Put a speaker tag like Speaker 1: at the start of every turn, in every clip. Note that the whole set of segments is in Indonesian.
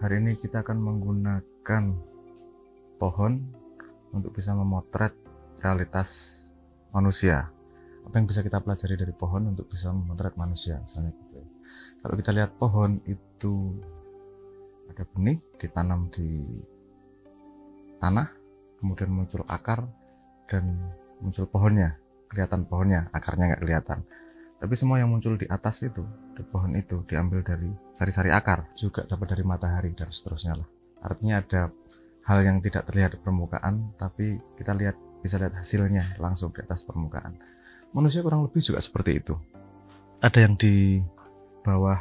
Speaker 1: Hari ini kita akan menggunakan pohon untuk bisa memotret realitas manusia. Apa yang bisa kita pelajari dari pohon untuk bisa memotret manusia, misalnya gitu. Kalau kita lihat pohon itu ada benih ditanam di tanah, kemudian muncul akar dan muncul pohonnya, kelihatan pohonnya, akarnya nggak kelihatan. Tapi semua yang muncul di atas itu, di pohon itu, diambil dari sari-sari akar, juga dapat dari matahari, dan seterusnya lah. Artinya ada hal yang tidak terlihat di permukaan, tapi kita bisa lihat hasilnya langsung di atas permukaan. Manusia kurang lebih juga seperti itu. Ada yang di bawah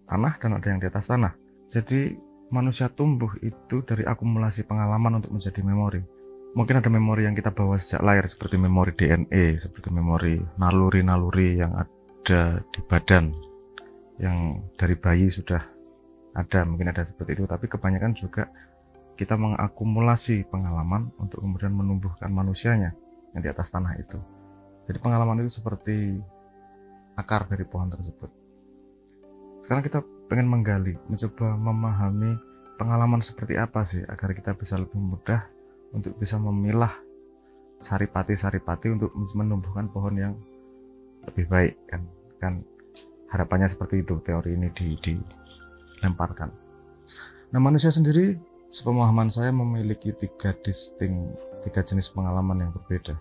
Speaker 1: tanah dan ada yang di atas tanah. Jadi manusia tumbuh itu dari akumulasi pengalaman untuk menjadi memori. Mungkin ada memori yang kita bawa sejak lahir, seperti memori DNA, seperti memori naluri-naluri yang ada di badan, yang dari bayi sudah ada, mungkin ada seperti itu. Tapi kebanyakan juga kita mengakumulasi pengalaman untuk kemudian menumbuhkan manusianya yang di atas tanah itu. Jadi pengalaman itu seperti akar dari pohon tersebut. Sekarang kita pengen menggali, mencoba memahami pengalaman seperti apa sih, agar kita bisa lebih mudah untuk bisa memilah saripati-saripati untuk menumbuhkan pohon yang lebih baik, kan harapannya seperti itu teori ini dilemparkan. Nah, manusia sendiri, sepemahaman saya, memiliki tiga jenis pengalaman yang berbeda.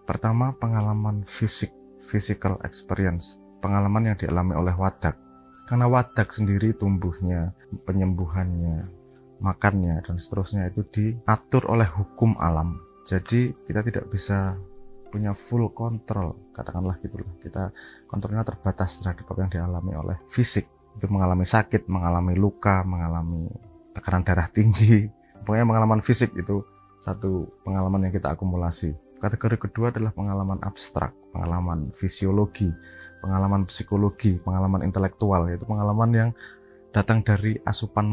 Speaker 1: Pertama, pengalaman fisik, physical experience, pengalaman yang dialami oleh wadak. Karena wadak sendiri tumbuhnya, penyembuhannya, makannya, dan seterusnya itu diatur oleh hukum alam. Jadi kita tidak bisa punya full kontrol, katakanlah gitulah. Kita kontrolnya terbatas terhadap apa yang dialami oleh fisik. Itu mengalami sakit, mengalami luka, mengalami tekanan darah tinggi. Pokoknya pengalaman fisik itu satu pengalaman yang kita akumulasi. Kategori kedua adalah pengalaman abstrak, pengalaman fisiologi, pengalaman psikologi, pengalaman intelektual, yaitu pengalaman yang datang dari asupan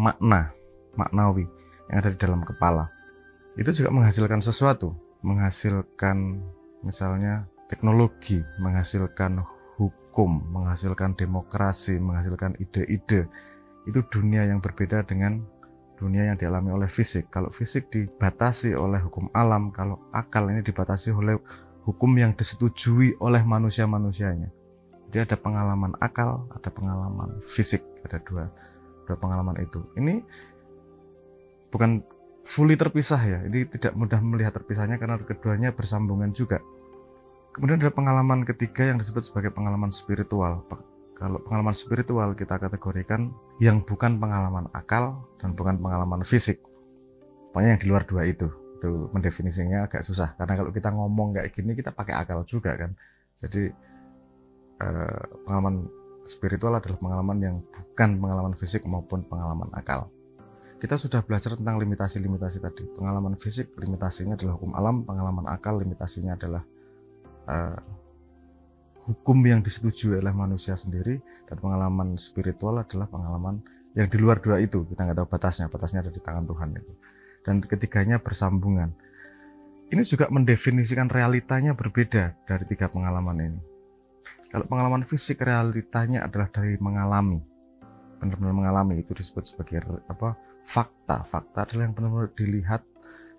Speaker 1: maknawi yang ada di dalam kepala. Itu juga menghasilkan sesuatu, menghasilkan misalnya teknologi, menghasilkan hukum, menghasilkan demokrasi, menghasilkan ide-ide. Itu dunia yang berbeda dengan dunia yang dialami oleh fisik. Kalau fisik dibatasi oleh hukum alam, kalau akal ini dibatasi oleh hukum yang disetujui oleh manusia-manusianya. Jadi ada pengalaman akal, ada pengalaman fisik, ada dua pengalaman itu. Ini bukan fully terpisah ya, ini tidak mudah melihat terpisahnya karena keduanya bersambungan juga. Kemudian ada pengalaman ketiga yang disebut sebagai pengalaman spiritual. Kalau pengalaman spiritual kita kategorikan yang bukan pengalaman akal dan bukan pengalaman fisik. Pokoknya yang di luar dua itu mendefinisinya agak susah, karena kalau kita ngomong kayak gini kita pakai akal juga kan. Jadi pengalaman spiritual adalah pengalaman yang bukan pengalaman fisik maupun pengalaman akal. Kita sudah belajar tentang limitasi-limitasi tadi. Pengalaman fisik limitasinya adalah hukum alam, pengalaman akal limitasinya adalah hukum yang disetujui oleh manusia sendiri, dan pengalaman spiritual adalah pengalaman yang di luar dua itu. Kita nggak tahu batasnya ada di tangan Tuhan itu. Dan ketiganya bersambungan. Ini juga mendefinisikan realitanya berbeda dari tiga pengalaman ini. Kalau pengalaman fisik, realitanya adalah dari mengalami, benar-benar mengalami, itu disebut sebagai fakta. Fakta adalah yang benar-benar dilihat,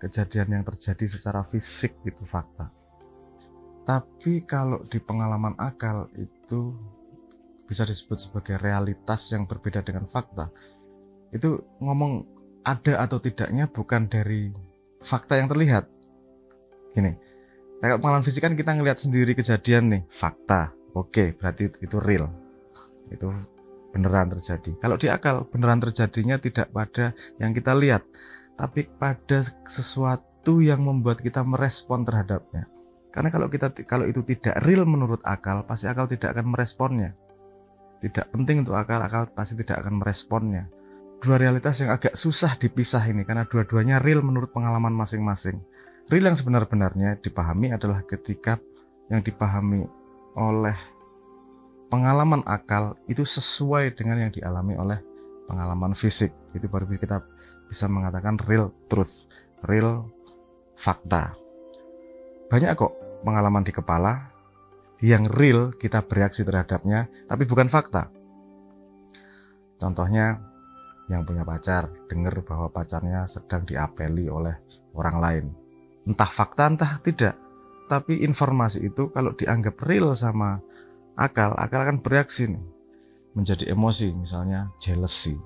Speaker 1: kejadian yang terjadi secara fisik, itu fakta. Tapi kalau di pengalaman akal itu bisa disebut sebagai realitas yang berbeda dengan fakta. Itu ngomong ada atau tidaknya bukan dari fakta yang terlihat. Gini, kalau pengalaman fisik kan kita ngelihat sendiri kejadian nih, fakta. Oke, berarti itu real. Itu beneran terjadi. Kalau di akal, beneran terjadinya tidak pada yang kita lihat, tapi pada sesuatu yang membuat kita merespon terhadapnya. Karena kalau itu tidak real menurut akal, pasti akal tidak akan meresponnya. Tidak penting untuk akal pasti tidak akan meresponnya. Dua realitas yang agak susah dipisah ini, karena dua-duanya real menurut pengalaman masing-masing. Real yang sebenar-benarnya dipahami adalah ketika yang dipahami oleh pengalaman akal itu sesuai dengan yang dialami oleh pengalaman fisik. Itu baru kita bisa mengatakan real truth, real fakta. Banyak kok pengalaman di kepala yang real kita bereaksi terhadapnya, tapi bukan fakta. Contohnya yang punya pacar dengar bahwa pacarnya sedang diapeli oleh orang lain. Entah fakta entah tidak, tapi informasi itu kalau dianggap real sama akal akan bereaksi nih, menjadi emosi, misalnya jealousy,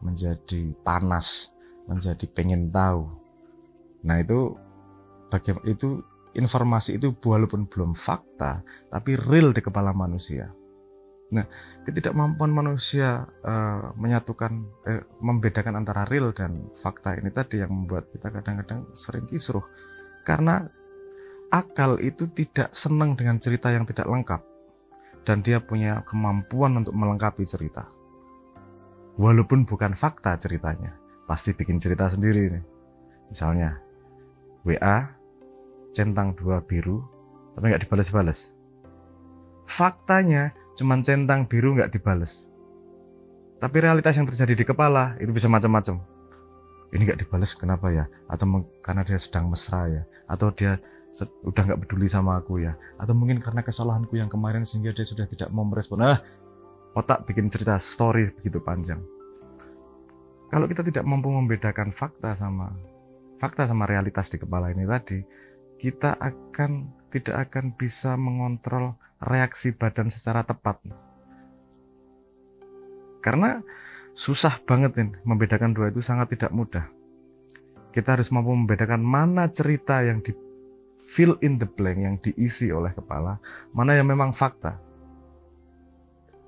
Speaker 1: menjadi panas, menjadi pengen tahu. Nah itu bagaimana itu informasi itu walaupun belum fakta tapi real di kepala manusia. Nah, ketidakmampuan manusia membedakan antara real dan fakta ini tadi yang membuat kita kadang-kadang sering kisruh, karena akal itu tidak senang dengan cerita yang tidak lengkap dan dia punya kemampuan untuk melengkapi cerita. Walaupun bukan fakta ceritanya, pasti bikin cerita sendiri nih. Misalnya WA centang 2 biru tapi nggak dibales-bales. Faktanya cuman centang biru nggak dibales, tapi realitas yang terjadi di kepala itu bisa macam-macam. Ini nggak dibales kenapa ya? Atau karena dia sedang mesra ya? Atau dia udah nggak peduli sama aku ya? Atau mungkin karena kesalahanku yang kemarin sehingga dia sudah tidak mau merespon. Otak bikin cerita story begitu panjang. Kalau kita tidak mampu membedakan fakta sama realitas di kepala ini tadi, kita tidak akan bisa mengontrol reaksi badan secara tepat. Karena susah banget nih, membedakan dua itu sangat tidak mudah. Kita harus mampu membedakan mana cerita yang di fill in the blank, yang diisi oleh kepala, mana yang memang fakta.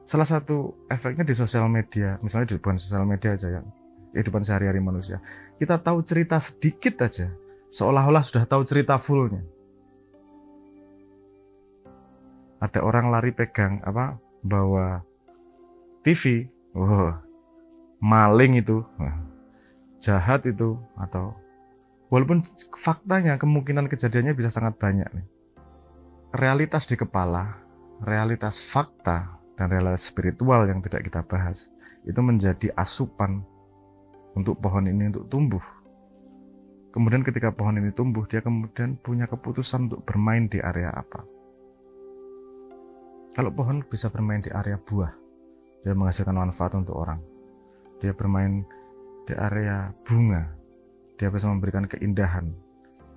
Speaker 1: Salah satu efeknya di sosial media, misalnya di bukan sosial media aja ya, kehidupan sehari-hari manusia, kita tahu cerita sedikit aja, seolah-olah sudah tahu cerita fullnya. Ada orang lari pegang bawa TV, maling itu, jahat itu, atau walaupun faktanya kemungkinan kejadiannya bisa sangat banyak nih. Realitas di kepala, realitas fakta, dan realitas spiritual yang tidak kita bahas itu menjadi asupan untuk pohon ini untuk tumbuh. Kemudian ketika pohon ini tumbuh, dia kemudian punya keputusan untuk bermain di area apa. Kalau pohon bisa bermain di area buah, dia menghasilkan manfaat untuk orang. Dia bermain di area bunga, dia bisa memberikan keindahan,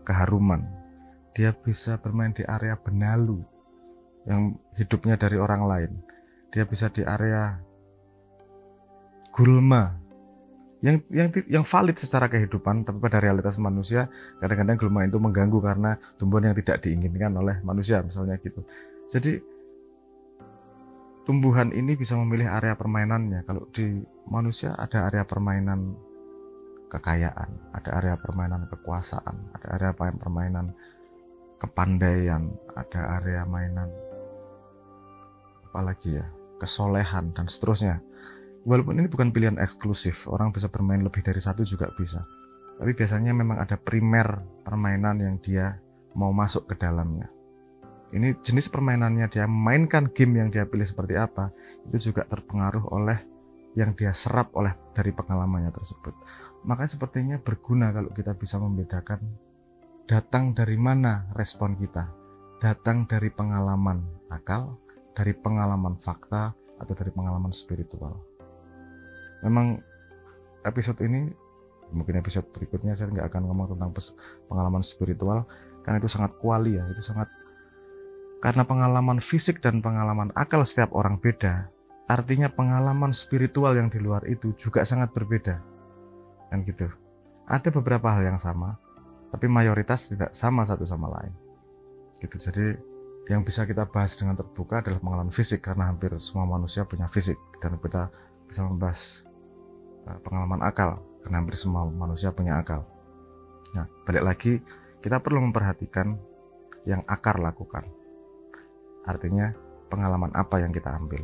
Speaker 1: keharuman. Dia bisa bermain di area benalu, yang hidupnya dari orang lain. Dia bisa di area gulma, yang valid secara kehidupan, tapi pada realitas manusia, kadang-kadang gulma itu mengganggu karena tumbuhan yang tidak diinginkan oleh manusia, misalnya gitu. Jadi tumbuhan ini bisa memilih area permainannya. Kalau di manusia ada area permainan kekayaan, ada area permainan kekuasaan, ada area permainan kepandaian, ada area mainan apalagi ya, kesolehan dan seterusnya. Walaupun ini bukan pilihan eksklusif, orang bisa bermain lebih dari satu juga bisa. Tapi biasanya memang ada primer permainan yang dia mau masuk ke dalamnya. Ini jenis permainannya, dia mainkan game yang dia pilih seperti apa, itu juga terpengaruh oleh yang dia serap dari pengalamannya tersebut. Makanya sepertinya berguna kalau kita bisa membedakan datang dari mana respon kita, datang dari pengalaman akal, dari pengalaman fakta, atau dari pengalaman spiritual. Memang episode ini, mungkin episode berikutnya saya nggak akan ngomong tentang pengalaman spiritual, karena itu sangat kuali ya, karena pengalaman fisik dan pengalaman akal setiap orang beda, artinya pengalaman spiritual yang di luar itu juga sangat berbeda. Kan gitu. Ada beberapa hal yang sama, tapi mayoritas tidak sama satu sama lain. Gitu. Jadi yang bisa kita bahas dengan terbuka adalah pengalaman fisik, karena hampir semua manusia punya fisik, dan kita bisa membahas pengalaman akal, karena hampir semua manusia punya akal. Nah, balik lagi, kita perlu memperhatikan yang akar lakukan. Artinya pengalaman apa yang kita ambil,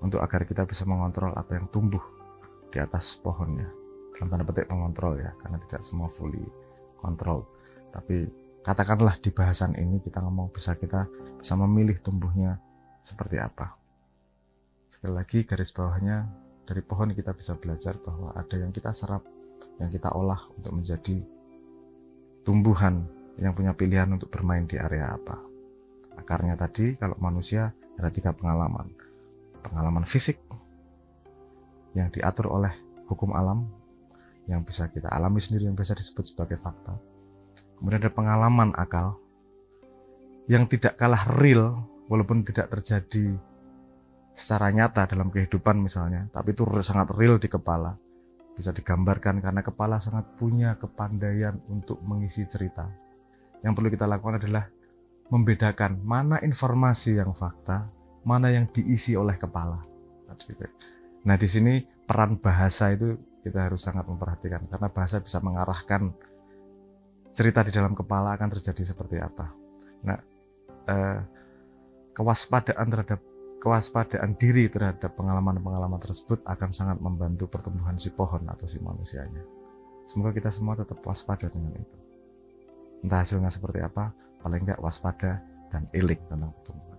Speaker 1: untuk agar kita bisa mengontrol apa yang tumbuh di atas pohonnya. Dalam tanda petik mengontrol ya, karena tidak semua fully kontrol. Tapi katakanlah di bahasan ini kita kita bisa memilih tumbuhnya seperti apa. Sekali lagi garis bawahnya, dari pohon kita bisa belajar bahwa ada yang kita serap, yang kita olah untuk menjadi tumbuhan yang punya pilihan untuk bermain di area apa. Akarnya tadi, kalau manusia ada 3 pengalaman. Pengalaman fisik yang diatur oleh hukum alam yang bisa kita alami sendiri, yang bisa disebut sebagai fakta. Kemudian ada pengalaman akal yang tidak kalah real, walaupun tidak terjadi secara nyata dalam kehidupan misalnya, tapi itu sangat real di kepala, bisa digambarkan karena kepala sangat punya kepandaian untuk mengisi cerita. Yang perlu kita lakukan adalah membedakan mana informasi yang fakta, mana yang diisi oleh kepala. Nah, di sini peran bahasa itu kita harus sangat memperhatikan, karena bahasa bisa mengarahkan cerita di dalam kepala akan terjadi seperti apa. Nah, kewaspadaan diri terhadap pengalaman-pengalaman tersebut akan sangat membantu pertumbuhan si pohon atau si manusianya. Semoga kita semua tetap waspada dengan itu. Entah hasilnya seperti apa, paling enggak waspada dan eling tentang pertumbuhan.